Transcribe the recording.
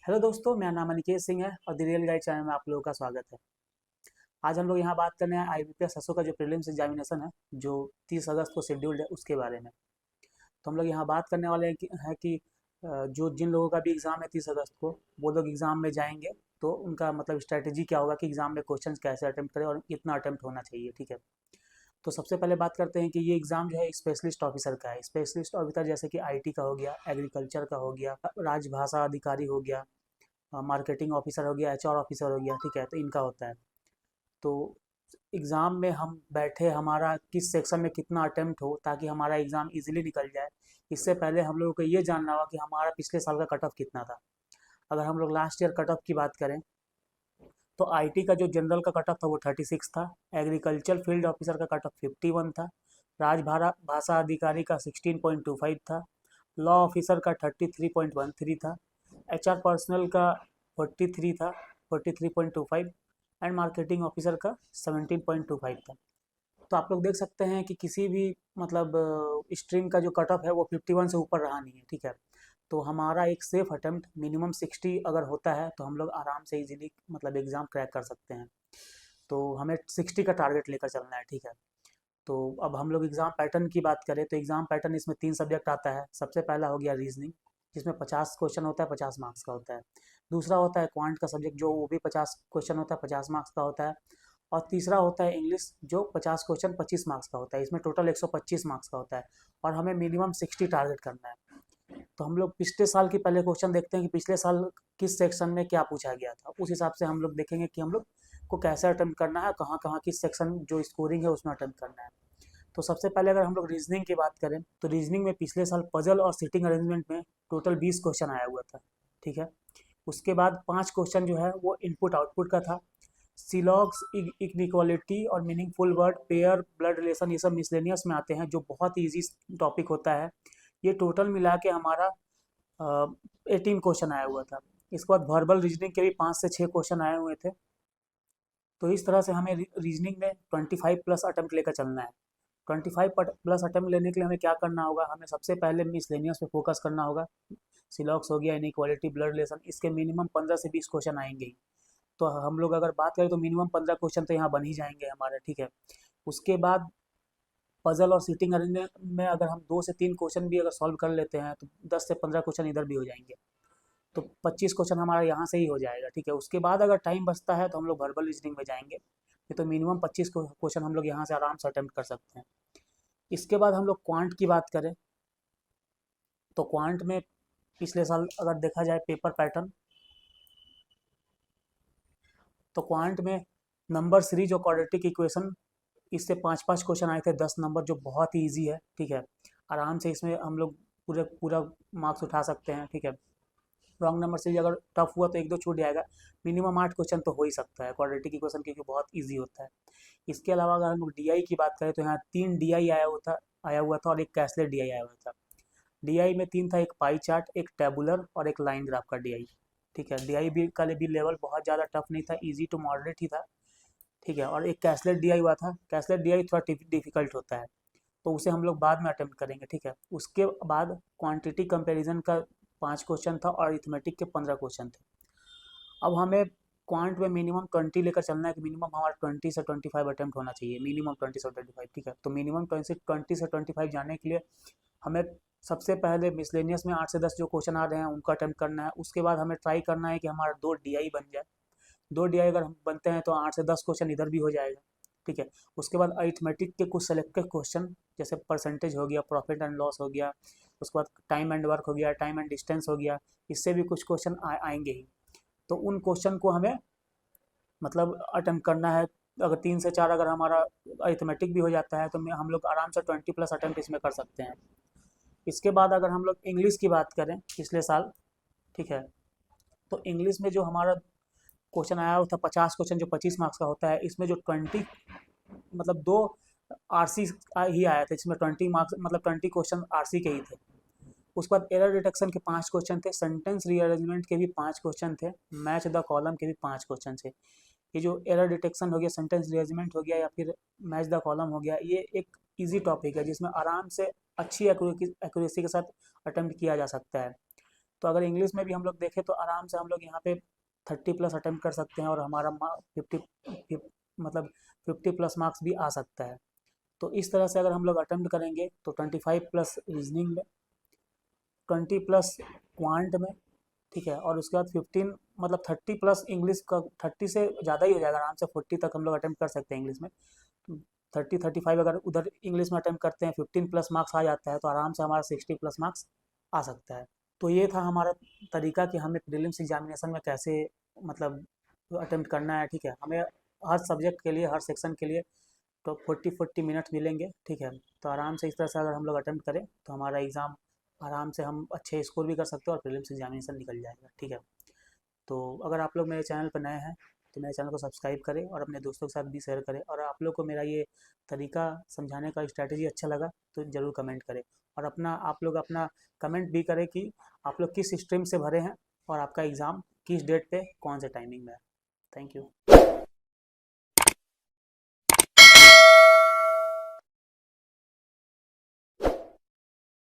Hello दोस्तों, मेरा नाम अनिकेत सिंह है और द रियल गाइड चैनल में आप लोगों का स्वागत है। आज हम लोग यहाँ बात करने हैं आईबीपीएस एसओ का जो प्रीलिम्स एग्जामिनेशन है, जो 30 अगस्त को शेड्यूल्ड है, उसके बारे में। तो हम लोग यहाँ बात करने वाले हैं कि जो जिन लोगों का भी एग्ज़ाम है 30 अगस्त को, वो लोग एग्ज़ाम में जाएंगे तो उनका मतलब स्ट्रैटेजी क्या होगा कि एग्ज़ाम में क्वेश्चन कैसे अटैम्प्ट करें और कितना अटैम्प्ट होना चाहिए। ठीक है, तो सबसे पहले बात करते हैं कि ये एग्ज़ाम जो है स्पेशलिस्ट ऑफिसर का है। स्पेशलिस्ट ऑफिसर जैसे कि आईटी का हो गया, एग्रीकल्चर का हो गया, राजभाषा अधिकारी हो गया, मार्केटिंग ऑफिसर हो गया, एचआर ऑफिसर हो गया। ठीक है, तो इनका होता है। तो एग्ज़ाम में हम बैठे हमारा किस सेक्शन में कितना अटेम्प्ट हो ताकि हमारा एग्ज़ाम इजीली निकल जाए, इससे पहले हम लोगों को ये जानना होगा कि हमारा पिछले साल का कट ऑफ कितना था। अगर हम लोग लास्ट ईयर कट ऑफ की बात करें तो आईटी का जो जनरल का कट ऑफ था वो 36 था, एग्रीकल्चर फील्ड ऑफिसर का कट ऑफ 51 था, राजभाषा भाषा अधिकारी का 16.25 था, लॉ ऑफिसर का 33.13 था, एचआर पर्सनल का 43 था, 43.25, एंड मार्केटिंग ऑफिसर का 17.25 था। तो आप लोग देख सकते हैं कि किसी भी मतलब स्ट्रीम का जो कट ऑफ है वो 51 से ऊपर रहा नहीं है। ठीक है, तो हमारा एक सेफ अटेम्प्ट मिनिमम 60 अगर होता है तो हम लोग आराम से इजीली मतलब एग्ज़ाम क्रैक कर सकते हैं। तो हमें 60 का टारगेट लेकर चलना है। ठीक है, तो अब हम लोग एग्ज़ाम पैटर्न की बात करें तो एग्ज़ाम पैटर्न इसमें 3 सब्जेक्ट आता है। सबसे पहला हो गया रीजनिंग, जिसमें 50 क्वेश्चन होता है, 50 मार्क्स का होता है। दूसरा होता है क्वांट का सब्जेक्ट, जो वो भी 50 क्वेश्चन होता है, 50 मार्क्स का होता है। और तीसरा होता है इंग्लिश, जो 50 क्वेश्चन 25 मार्क्स का होता है। इसमें टोटल 125 मार्क्स का होता है और हमें मिनिमम 60 टारगेट करना है। तो हम लोग पिछले साल की पहले क्वेश्चन देखते हैं कि पिछले साल किस सेक्शन में क्या पूछा गया था। उस हिसाब से हम लोग देखेंगे कि हम लोग को कैसे अटेम्प्ट करना है, कहाँ कहाँ किस सेक्शन जो स्कोरिंग है उसमें अटेम्प्ट करना है। तो सबसे पहले अगर हम लोग रीजनिंग की बात करें तो रीजनिंग में पिछले साल पजल और सीटिंग अरेंजमेंट में टोटल 20 क्वेश्चन आया हुआ था। ठीक है, उसके बाद 5 क्वेश्चन जो है वो इनपुट आउटपुट का था। सिलॉग्स, इक्निक्वालिटी और meaningful word, pair, blood relation, ये सब मिसलेनियस में आते हैं, जो बहुत ही ईजी टॉपिक होता है। ये टोटल मिला के हमारा 18 क्वेश्चन आया हुआ था। इसके बाद वर्बल रीजनिंग के भी 5 से 6 क्वेश्चन आए हुए थे। तो इस तरह से हमें रीजनिंग में 25 प्लस अटेम्प्ट लेकर चलना है। 25 प्लस अटेम्प्ट लेने के लिए हमें क्या करना होगा, हमें सबसे पहले मिसलेनियस पे फोकस करना होगा। सिलॉक्स हो गया, इनइक्वालिटी, ब्लड रिलेशन, इसके मिनिमम 15 से 20 क्वेश्चन आएंगे ही। तो हम लोग अगर बात करें तो मिनिमम 15 क्वेश्चन तो यहाँ बन ही जाएंगे हमारे। ठीक है, उसके बाद पजल और सीटिंग अरेंजमेंट में अगर हम 2 से 3 क्वेश्चन भी अगर सॉल्व कर लेते हैं तो 10 से 15 क्वेश्चन इधर भी हो जाएंगे। तो 25 क्वेश्चन हमारा यहाँ से ही हो जाएगा। ठीक है, उसके बाद अगर टाइम बचता है तो हम लोग वर्बल रीजनिंग में जाएंगे। ये तो मिनिमम 25 क्वेश्चन हम लोग यहाँ से आराम से अटेम्प्ट कर सकते हैं। इसके बाद हम लोग क्वांट की बात करें तो क्वांट में पिछले साल अगर देखा जाए पेपर पैटर्न, तो क्वांट में नंबर सीरीज और क्वाड्रेटिक इक्वेशन, इससे 5-5 क्वेश्चन आए थे, 10 नंबर, जो बहुत ही ईजी है। ठीक है, आराम से इसमें हम लोग पूरे पूरा मार्क्स उठा सकते हैं। ठीक है, रॉन्ग नंबर से भी अगर टफ हुआ तो 1-2 छूट जाएगा। मिनिमम 8 क्वेश्चन तो हो ही सकता है क्वाड्रेटिक इक्वेशन, क्योंकि बहुत ईजी होता है। इसके अलावा अगर हम लोग डीआई की बात करें तो यहाँ 3 डीआई आया हुआ था और एक कैसलेट डीआई आया हुआ था। डीआई में 3 था, एक पाई चार्ट, एक टेबुलर और एक लाइन ग्राफ का डीआई। ठीक है, डीआई भी का भी लेवल बहुत ज़्यादा टफ नहीं था, ईजी टू मॉडरेट ही था। ठीक है, और एक कैसलेट डीआई हुआ था। कैसलेट डीआई थोड़ा डिफिकल्ट होता है, तो उसे हम लोग बाद में अटेम्प्ट करेंगे। ठीक है, उसके बाद क्वांटिटी कंपैरिजन का 5 क्वेश्चन था और अरिथमेटिक के 15 क्वेश्चन थे। अब हमें क्वांट में मिनिमम 20 लेकर चलना है कि मिनिमम हमारा 20 से 25 अटेम्प्ट होना चाहिए, मिनिमम 20 से 25। ठीक है, तो मिनिमम 20 से 25 जाने के लिए हमें सबसे पहले मिसलेनियस में 8 से 10 जो क्वेश्चन आ रहे हैं उनका अटेम्प्ट करना है। उसके बाद हमें ट्राई करना है कि हमारा 2 डीआई बन जाए। 2 डीआई अगर हम बनते हैं तो 8 से 10 क्वेश्चन इधर भी हो जाएगा। ठीक है, उसके बाद अरिथमेटिक के कुछ सेलेक्टेड क्वेश्चन, जैसे परसेंटेज हो गया, प्रॉफिट एंड लॉस हो गया, उसके बाद टाइम एंड वर्क हो गया, टाइम एंड डिस्टेंस हो गया, इससे भी कुछ क्वेश्चन आएंगे ही। तो उन क्वेश्चन को हमें मतलब अटेम्प्ट करना है। अगर 3 से 4 अगर हमारा अरिथमेटिक भी हो जाता है तो हम लोग आराम से 20 प्लस अटेम्प्ट इसमें कर सकते हैं। इसके बाद अगर हम लोग इंग्लिश की बात करें पिछले साल, ठीक है, तो इंग्लिश में जो हमारा क्वेश्चन आया वो था 50 क्वेश्चन, जो 25 मार्क्स का होता है। इसमें जो 20 मतलब 2 आरसी ही आया था, इसमें 20 मार्क्स मतलब 20 क्वेश्चन आरसी के ही थे। उसके बाद एरर डिटेक्शन के 5 क्वेश्चन थे, सेंटेंस रीअरेंजमेंट के भी 5 क्वेश्चन थे, मैच द कॉलम के भी 5 क्वेश्चन थे। ये जो एरर डिटेक्शन हो गया, सेंटेंस रीअरेंजमेंट हो गया या फिर मैच द कॉलम हो गया, ये एक इजी टॉपिक है जिसमें आराम से अच्छी एक्यूरेसी के साथ अटेम्प्ट किया जा सकता है। तो अगर इंग्लिश में भी हम लोग देखें तो आराम से हम लोग यहाँ पे 30+ अटेम्प्ट कर सकते हैं और हमारा 50 मतलब 50+ मार्क्स भी आ सकता है। तो इस तरह से अगर हम लोग अटेम्प्ट करेंगे तो 25+ रीजनिंग में, 20+ क्वांट में, ठीक है, और उसके बाद 15 मतलब 30+ इंग्लिश का, 30 से ज़्यादा ही हो जाएगा, आराम से 40 तक हम लोग अटेम्प्ट कर सकते हैं इंग्लिश में। 30-35 अगर उधर इंग्लिश में अटेम्प्ट करते हैं, 15+ मार्क्स आ जाता है तो आराम से हमारा 60+ मार्क्स आ सकता है। तो ये था हमारा तरीका कि हमें प्रीलिम्स एग्जामिनेशन में कैसे मतलब अटेम्प्ट करना है, ठीक है। हमें हर सब्जेक्ट के लिए, हर सेक्शन के लिए तो 40-40 मिनट मिलेंगे, ठीक है। तो आराम से इस तरह से अगर हम लोग अटेम्प्ट करें तो हमारा एग्ज़ाम आराम से हम अच्छे स्कोर भी कर सकते हैं और प्रीलिम्स एग्जामिनेशन निकल जाएगा, ठीक है। तो अगर आप लोग मेरे चैनल पर नए हैं तो मेरे चैनल को सब्सक्राइब करें और अपने दोस्तों के साथ भी शेयर करें, और आप लोग को मेरा ये तरीका समझाने का स्ट्रैटेजी अच्छा लगा तो ज़रूर कमेंट करें, और आप लोग अपना कमेंट भी करें कि आप लोग किस स्ट्रीम से भरे हैं और आपका एग्ज़ाम किस डेट पे कौन से टाइमिंग में है। Thank you.